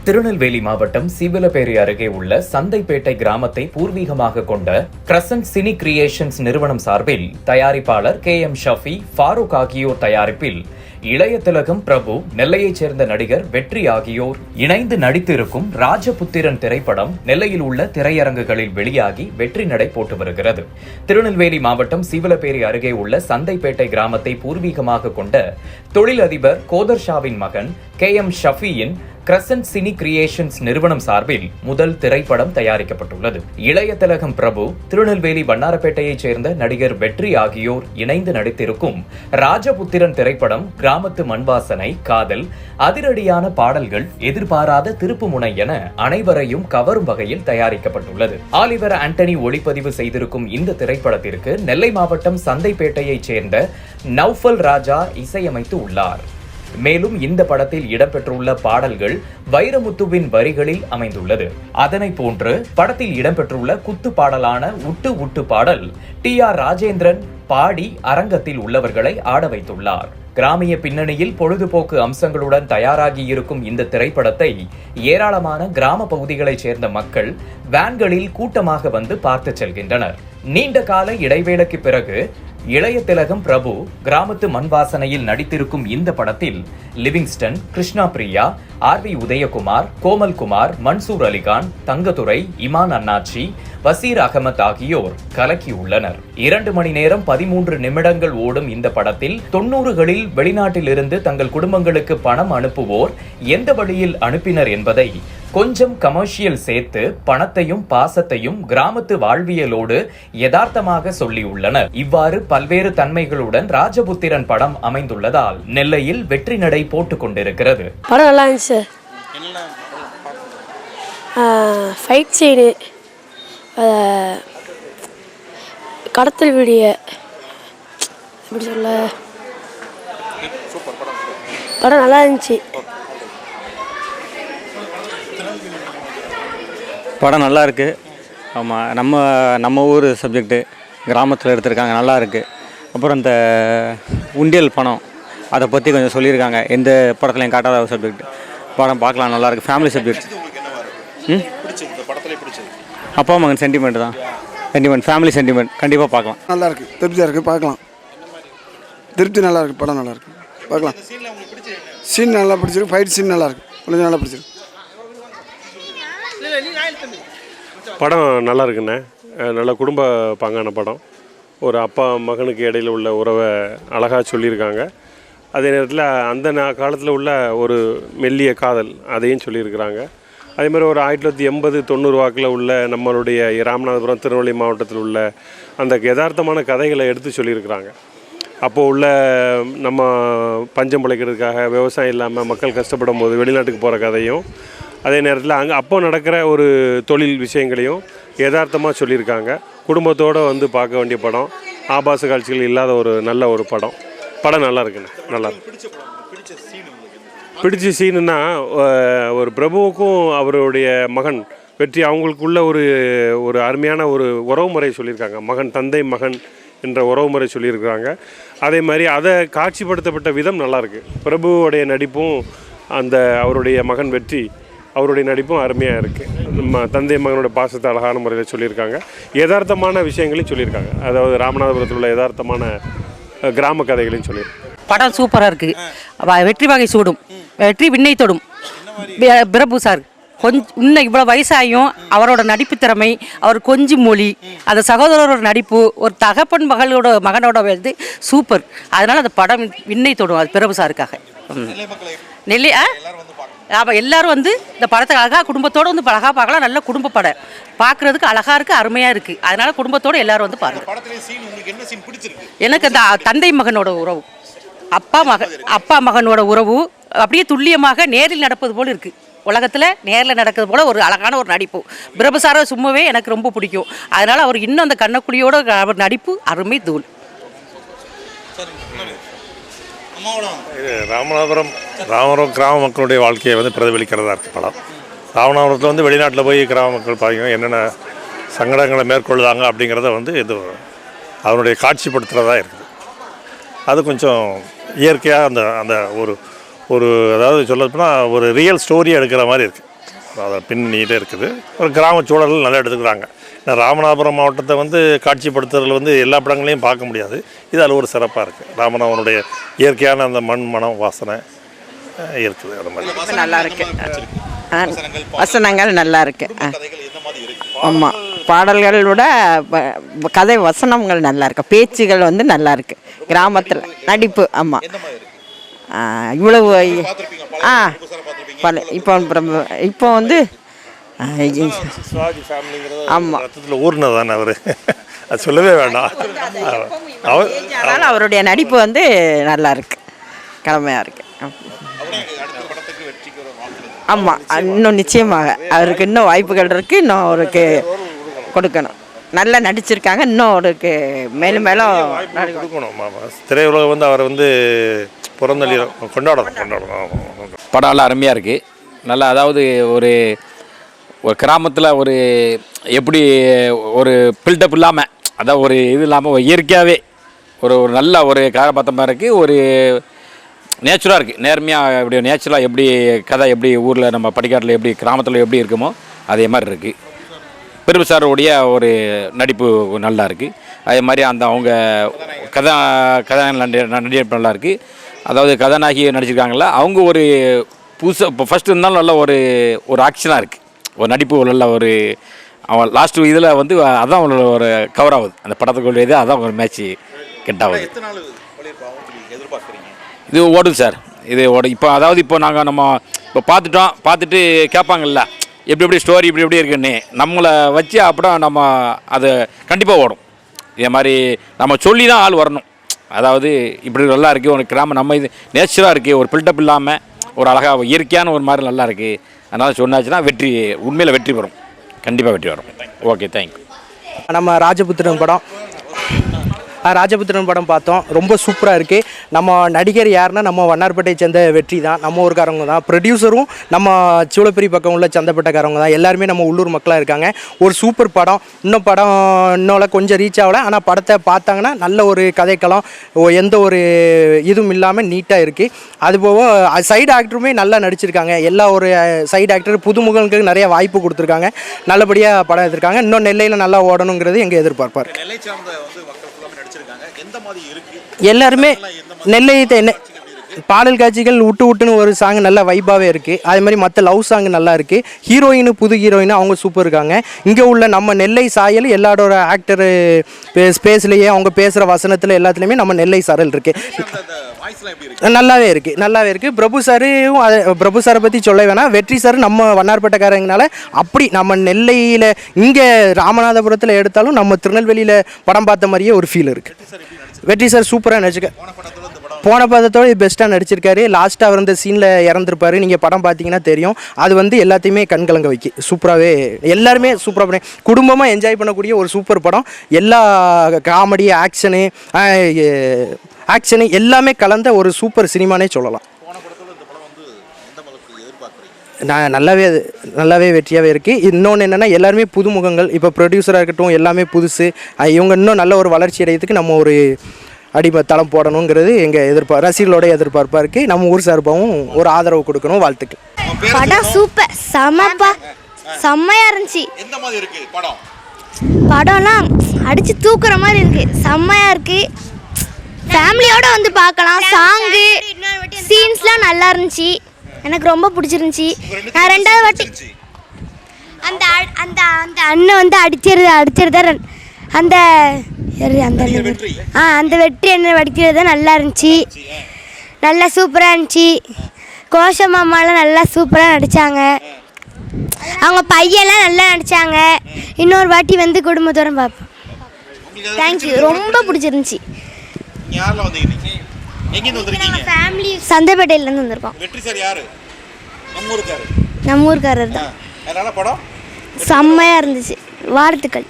திருநெல்வேலி மாவட்டம் சீவலப்பேரி அருகே உள்ள சந்தைப்பேட்டை கிராமத்தை பூர்வீகமாக கொண்ட கிரசன்ட் சினி கிரியேஷன்ஸ் நிறுவனம் சார்பில் தயாரிப்பாளர் KM ஷஃபி, ஃபாரூக் ஆகியோர் தயாரிப்பில் இளைய திலகம் பிரபு, நெல்லையைச் சேர்ந்த நடிகர் வெற்றி ஆகியோர் இணைந்து நடித்திருக்கும் ராஜபுத்திரன் திரைப்படம் நெல்லையில் உள்ள திரையரங்குகளில் வெளியாகி வெற்றி நடை போட்டு வருகிறது. திருநெல்வேலி மாவட்டம் சீவலப்பேரி அருகே உள்ள சந்தைப்பேட்டை கிராமத்தை பூர்வீகமாக கொண்ட தொழிலதிபர் கோதர்ஷாவின் மகன் KM ஷஃபியின் கிரசன்ட் சினி கிரியேஷன்ஸ் நிறுவனம் சார்பில் முதல் திரைப்படம் தயாரிக்கப்பட்டுள்ளது. இளைய திலகம் பிரபு, திருநெல்வேலி வண்ணாரப்பேட்டையைச் சேர்ந்த நடிகர் வெற்றி ஆகியோர் இணைந்து நடித்திருக்கும் ராஜபுத்திரன் திரைப்படம் கிராமத்து மண்வாசனை, காதல், அதிரடியான பாடல்கள், எதிர்பாராத திருப்புமுனை என அனைவரையும் கவரும் வகையில் தயாரிக்கப்பட்டுள்ளது. ஆலிவர் ஆண்டனி ஒளிப்பதிவு செய்திருக்கும் இந்த திரைப்படத்திற்கு நெல்லை மாவட்டம் சந்தைப்பேட்டையைச் சேர்ந்த நௌஃபல் ராஜா இசையமைத்து உள்ளார். மேலும் இந்த படத்தில் இடம்பெற்றுள்ள பாடல்கள் வைரமுத்துவின் வரிகளில் அமைந்துள்ளது. அதனை போன்று படத்தில் இடம்பெற்றுள்ள குத்து பாடலான உட்டு உட்டு பாடல் TR ராஜேந்திரன் பாடி அரங்கத்தில் உள்ளவர்களை ஆட வைத்துள்ளார். கிராமிய பின்னணியில் பொழுதுபோக்கு அம்சங்களுடன் தயாராகி இருக்கும் இந்த திரைப்படத்தை ஏராளமான கிராம பகுதிகளைச் சேர்ந்த மக்கள் வேன்களில் கூட்டமாக வந்து பார்த்து செல்கின்றனர். நீண்ட கால இடைவேளைக்கு பிறகு இளைய திலகம் பிரபு கிராமத்து மண்வாசனையில் நடித்திருக்கும் இந்த படத்தில் லிவிங்ஸ்டன், கிருஷ்ணா பிரியா, RV உதயகுமார், கோமல்குமார், மன்சூர் அலிகான், தங்கதுரை, இமான் அண்ணாச்சி, வசீர் அகமத் ஆகியோர் கலக்கியுள்ளனர். 2 மணி நேரம் 13 நிமிடங்கள் ஓடும் இந்த படத்தில் 90களில் வெளிநாட்டில் இருந்து தங்கள் குடும்பங்களுக்கு பணம் அனுப்புவோர் எந்த வழியில் அனுப்பினர் என்பதை கொஞ்சம் கமர்ஷியல் சேர்த்து பணத்தையும் பாசத்தையும் கிராமத்து வாழ்வியலோடு யதார்த்தமாக சொல்லியுள்ளனர். இவ்வாறு பல்வேறு தன்மைகளுடன் ராஜபுத்திரன் படம் அமைந்துள்ளதால் நெல்லையில் வெற்றி நடை போட்டுக் கொண்டிருக்கிறது. படம் நல்லா இருந்துச்சு. ஃபைட் சீனு, கடத்தல் வீடியோ, எப்படி சொல்ல, படம் நல்லா இருந்துச்சு. படம் நல்லா இருக்குது. ஆமாம், நம்ம ஊர் சப்ஜெக்டு கிராமத்தில் எடுத்திருக்காங்க, நல்லா இருக்குது. அப்புறம் இந்த உண்டியல் பணம் அதை பற்றி கொஞ்சம் சொல்லியிருக்காங்க. எந்த படத்துலையும் காட்டாத ஒரு சப்ஜெக்ட். படம் பார்க்கலாம், நல்லாயிருக்கு. Family subject. அப்பா மகன் சென்டிமெண்ட் தான். Sentiment, family sentiment. கண்டிப்பாக பார்க்கலாம். நல்லாயிருக்கு, திருப்தியாக இருக்குது, பார்க்கலாம். திருப்தி நல்லாயிருக்கு, படம் நல்லாயிருக்கு, பார்க்கலாம். சீன் நல்லா பிடிச்சிருக்கு, ஃபைட் சீன் நல்லாயிருக்கு, கொஞ்சம் நல்லா பிடிச்சிருக்கு. படம் நல்லா இருக்குண்ணே. நல்ல குடும்ப பாங்கான படம். ஒரு அப்பா மகனுக்கு இடையில் உள்ள உறவை அழகாக சொல்லியிருக்காங்க. அதே நேரத்தில் அந்த காலத்தில் உள்ள ஒரு மெல்லிய காதல் அதையும் சொல்லியிருக்கிறாங்க. அதே மாதிரி ஒரு 1980-90 வாக்கில் உள்ள நம்மளுடைய ராமநாதபுரம், திருநெல்வேலி மாவட்டத்தில் உள்ள அந்த யதார்த்தமான கதைகளை எடுத்து சொல்லியிருக்கிறாங்க. அப்போது உள்ள நம்ம பஞ்சம் பிழைக்கிறதுக்காக விவசாயம் இல்லாமல் மக்கள் கஷ்டப்படும் போது வெளிநாட்டுக்கு போகிற கதையும், அதே நேரத்தில் அங்கே அப்போ நடக்கிற ஒரு தொழில் விஷயங்களையும் யதார்த்தமாக சொல்லியிருக்காங்க. குடும்பத்தோடு வந்து பார்க்க வேண்டிய படம். ஆபாச காட்சிகள் இல்லாத ஒரு நல்ல ஒரு படம். படம் நல்லா இருக்குண்ணே, நல்லா இருக்கு. பிடிச்ச சீனுன்னா, ஒரு பிரபுவுக்கும் அவருடைய மகன் வெற்றி அவங்களுக்குள்ள ஒரு அருமையான ஒரு உறவுமுறை சொல்லியிருக்காங்க. மகன், தந்தை மகன் என்ற உறவுமுறை சொல்லியிருக்கிறாங்க. அதே மாதிரி அதை காட்சிப்படுத்தப்பட்ட விதம் நல்லாயிருக்கு. பிரபுவோடைய நடிப்பும் அந்த அவருடைய மகன் வெற்றி அவருடைய நடிப்பும் அருமையாக இருக்குது. நம்ம தந்தை மகனோட பாசத்தை அழகான முறையில் சொல்லியிருக்காங்க. யதார்த்தமான விஷயங்களையும் சொல்லியிருக்காங்க. அதாவது ராமநாதபுரத்தில் உள்ள யதார்த்தமான கிராம கதைகளையும் சொல்லியிருக்காங்க. படம் சூப்பராக இருக்குது. வெற்றி வகை சூடும், வெற்றி விண்ணை தொடும். பிரபு சார் இன்னும் இவ்வளோ வயசாகியும் அவரோட நடிப்பு திறமை, அவர் கொஞ்சி மொழி, அந்த சகோதரரோட நடிப்பு, ஒரு தகப்பன் மகனோட வந்து சூப்பர். அதனால் அந்த படம் விண்ணை தொடும். அது பிரபு சாருக்காக. நெல்லை ஆமாம், எல்லோரும் வந்து இந்த படத்தை அழகாக குடும்பத்தோடு வந்து அழகாக பார்க்கலாம். நல்ல குடும்ப படம் பார்க்குறதுக்கு அழகாக இருக்குது, அருமையாக இருக்குது. அதனால் குடும்பத்தோடு எல்லோரும் வந்து பாருங்கள். எனக்கு அந்த தந்தை மகனோட உறவு, அப்பா மகனோட உறவு அப்படியே துல்லியமாக நேரில் நடப்பது போல் இருக்குது. உலகத்தில் நேரில் நடக்கிறது போல் ஒரு அழகான ஒரு நடிப்பு. பிரபுசார சும்மாவே எனக்கு ரொம்ப பிடிக்கும். அதனால் அவர் இன்னும் அந்த கண்ணக்குடியோட அவர் நடிப்பு அருமை தூள். ராமநாதபுரம் கிராம மக்களுடைய வாழ்க்கையை வந்து பிரதிபலிக்கிறதா இருக்குது படம். ராமநாதபுரத்தில் வந்து வெளிநாட்டில் போய் கிராம மக்கள் பார்த்தீங்கன்னா என்னென்ன சங்கடங்களை மேற்கொள்ளுதாங்க அப்படிங்கிறத வந்து இது அவருடைய காட்சிப்படுத்துகிறதா இருக்குது. அது கொஞ்சம் இயற்கையாக அந்த அந்த ஒரு ஒரு அதாவது சொல்லப்போனால் ஒரு ரியல் ஸ்டோரியை எடுக்கிற மாதிரி இருக்குது. அதை பின்னணியிலே இருக்குது. ஒரு கிராம சூழல் நல்லா எடுத்துக்கிறாங்க. ஏன்னா ராமநாதபுரம் மாவட்டத்தை வந்து காட்சிப்படுத்துறதுல வந்து எல்லா படங்களையும் பார்க்க முடியாது. இது அதில் ஒரு சிறப்பாக இருக்குது. ராமநாதனுடைய இயற்கையான அந்த மண் மனம் வாசனை இருக்குது. அது மாதிரி நல்லா இருக்கு. வசனங்கள் நல்லா இருக்கு. ஆமாம், பாடல்கள் விட கதை வசனங்கள் நல்லா இருக்கு. பேச்சுகள் வந்து நல்லா இருக்கு. கிராமத்தில் நடிப்பு. ஆமாம், இவ்வளவு இப்போ வந்து ஆமாம் ஊர்னது தானே அவர், அது சொல்லவே வேண்டாம். அதனால் அவருடைய நடிப்பு வந்து நல்லா இருக்கு, கடமையாக இருக்கு. ஆமாம், இன்னும் நிச்சயமாக அவருக்கு இன்னும் வாய்ப்புகள் இருக்குது. இன்னும் அவருக்கு கொடுக்கணும். நல்லா நடிச்சிருக்காங்க. இன்னும் அவருக்கு மேலும் மேலும் கொடுக்கணும். திரையுலகம் வந்து அவரை வந்து பிறந்தளி கொண்டாடணும். படம்லாம் அருமையாக இருக்குது. நல்லா, அதாவது ஒரு கிராமத்தில் ஒரு எப்படி ஒரு பில்டப் இல்லாமல், அதாவது ஒரு இது இல்லாமல் ஒரு இயற்கையாகவே ஒரு நல்ல ஒரு கதாபாத்திரமாக இருக்குது. ஒரு நேச்சுரலாக இருக்குது. நேர்மையாக இப்படி நேச்சுரலாக எப்படி கதை எப்படி ஊரில் நம்ம படிக்காட்டில் எப்படி கிராமத்தில் எப்படி இருக்குமோ அதே மாதிரி இருக்குது. பிரபு சாருடைய ஒரு நடிப்பு நல்லா இருக்குது. அதே மாதிரி அந்த அவங்க நடிப்பு நல்லா இருக்குது. அதாவது கதாநாயகி நடிச்சிருக்காங்களா, அவங்க ஒரு புதுசாக இப்போ ஃபஸ்ட்டு இருந்தாலும் நல்ல ஒரு ஆக்ஷனாக இருக்குது. ஒரு நடிப்பு நல்ல ஒரு அவன் லாஸ்ட்டு இதில் வந்து அதான் ஒரு கவர் ஆகுது. அந்த படத்துக்குள்ள இது அதான் ஒரு மேட்ச்சு கெட் ஆகுது. இது ஓடுது சார், இது ஓடும். இப்போ அதாவது இப்போ நம்ம பார்த்துட்டு கேட்பாங்கல்ல எப்படி ஸ்டோரி இப்படி இருக்குன்னு, நம்மளை வச்சு அப்புறம் நம்ம அது கண்டிப்பாக ஓடும். இதே மாதிரி நம்ம சொல்லி தான் ஆள் வரணும். அதாவது இப்படி நல்லா இருக்குது ஒரு கிராமம், நம்ம இது நேச்சுராக இருக்குது, ஒரு பில்டப் இல்லாமல் ஒரு அழகாக இயற்கையான ஒரு மாதிரி நல்லா இருக்குது. அதனால் சொன்னாச்சுன்னா உண்மையில் வெற்றி பெறும், கண்டிப்பாக வெற்றி வரும். Okay, thank you. நம்ம ராஜபுத்திரன் படம் பார்த்தோம். ரொம்ப சூப்பராக இருக்குது. நம்ம நடிகர் யாருன்னா நம்ம வண்ணார்பேட்டை சேர்ந்த வெற்றி தான், நம்ம ஊருக்காரவங்க தான். ப்ரொடியூசரும் நம்ம சூளப்பெரி பக்கம் உள்ள சந்தப்பட்டக்காரவங்க தான். எல்லாருமே நம்ம உள்ளூர் மக்களாக இருக்காங்க. ஒரு சூப்பர் படம். இன்னும் கொஞ்சம் ரீச் ஆகலை. ஆனால் படத்தை பார்த்தாங்கன்னா நல்ல ஒரு கதைக்களம், எந்த ஒரு இதுவும் இல்லாமல் நீட்டாக இருக்குது. அதுபோக சைடு ஆக்டருமே நல்லா நடிச்சிருக்காங்க. எல்லா ஒரு சைடு ஆக்டர் புதுமுகங்களுக்கு நிறைய வாய்ப்பு கொடுத்துருக்காங்க. நல்லபடியாக படம் எடுத்திருக்காங்க. இன்னும் நெல்லையில் நல்லா ஓடணுங்கிறது எங்கள் எதிர்பார்ப்பார். எல்லாருமே நெல்லை பாடல் காட்சிகள் விட்டுன்னு ஒரு சாங் நல்ல வைப்பாகவே இருக்குது. அதே மாதிரி மற்ற லவ் சாங் நல்லா இருக்குது. புது ஹீரோயின் அவங்க சூப்பர் இருக்காங்க. இங்கே உள்ள நம்ம நெல்லை சாயல் எல்லாரோட ஆக்டரு ஸ்பேஸ்லேயே அவங்க பேசுகிற வசனத்தில் எல்லாத்துலேயுமே நம்ம நெல்லை சாரல் இருக்குது. நல்லாவே இருக்குது. பிரபு சாரை பற்றி சொல்ல வேணாம். வெற்றி சார் நம்ம வண்ணார்பேட்டைக்காரங்கனால அப்படி நம்ம நெல்லையில் இங்கே ராமநாதபுரத்தில் எடுத்தாலும் நம்ம திருநெல்வேலியில் படம் பார்த்த மாதிரியே ஒரு ஃபீல் இருக்குது. வெற்றி சார் சூப்பராக நடிச்சுக்க, போன படத்தோடு பெஸ்ட்டாக நடிச்சிருக்காரு. லாஸ்ட்டாக அவர் இந்த சீனில் இறந்துருப்பார். நீங்கள் படம் பார்த்தீங்கன்னா தெரியும். அது வந்து எல்லாத்தையுமே கண்கலங்க வைக்கி. சூப்பராகவே எல்லாருமே சூப்பராக பண்ணி குடும்பமாக என்ஜாய் பண்ணக்கூடிய ஒரு சூப்பர் படம். எல்லா காமெடி ஆக்ஷனு எல்லாமே கலந்த ஒரு சூப்பர் சினிமானே சொல்லலாம். நான் நல்லாவே வெற்றியாகவே இருக்குது. இன்னொன்று என்னென்னா எல்லாருமே புதுமுகங்கள். இப்போ ப்ரொடியூசராக இருக்கட்டும் எல்லாமே புதுசு. இவங்க இன்னும் நல்ல ஒரு வளர்ச்சி அடையிறதுக்கு நம்ம ஒரு அடித்தளம் போடணுங்கிறது எங்கள் ரசிகர்களோட எதிர்பார்ப்பாக இருக்குது. நம்ம ஊர் சார்பாகவும் ஒரு ஆதரவு கொடுக்கணும். வாழ்த்துக்கள். படம் சூப்பர், செம்மையாக இருந்துச்சு. படம்லாம் அடித்து தூக்குற மாதிரி இருக்குது, செம்மையாக இருக்குது. ஃபேமிலியோடு வந்து பார்க்கலாம். சாங்கு சீன்ஸ்லாம் நல்லா இருந்துச்சு, எனக்கு ரொம்ப பிடிச்சிருந்துச்சி. நான் ரெண்டாவது வாட்டி அந்த அந்த அந்த அண்ணன் வந்து அடிச்சிருந்தார். அந்த வெற்றி என்ன வடிக்கிறது நல்லா இருந்துச்சு, நல்லா சூப்பராக இருந்துச்சு. கோஷமாமாலாம் நல்லா சூப்பராக நடித்தாங்க. அவங்க பையெல்லாம் நல்லா நடித்தாங்க. இன்னொரு வாட்டி வந்து குடும்பத்தோடு பார்ப்போம். தேங்க்யூ, ரொம்ப பிடிச்சிருந்துச்சி. ஃபேமிலி சந்தைப்பேட்டையிலேருந்து வந்திருக்கோம். நம்ம ஊருக்காரர் தான். செம்மையாக இருந்துச்சு. வாழ்த்துக்கள்.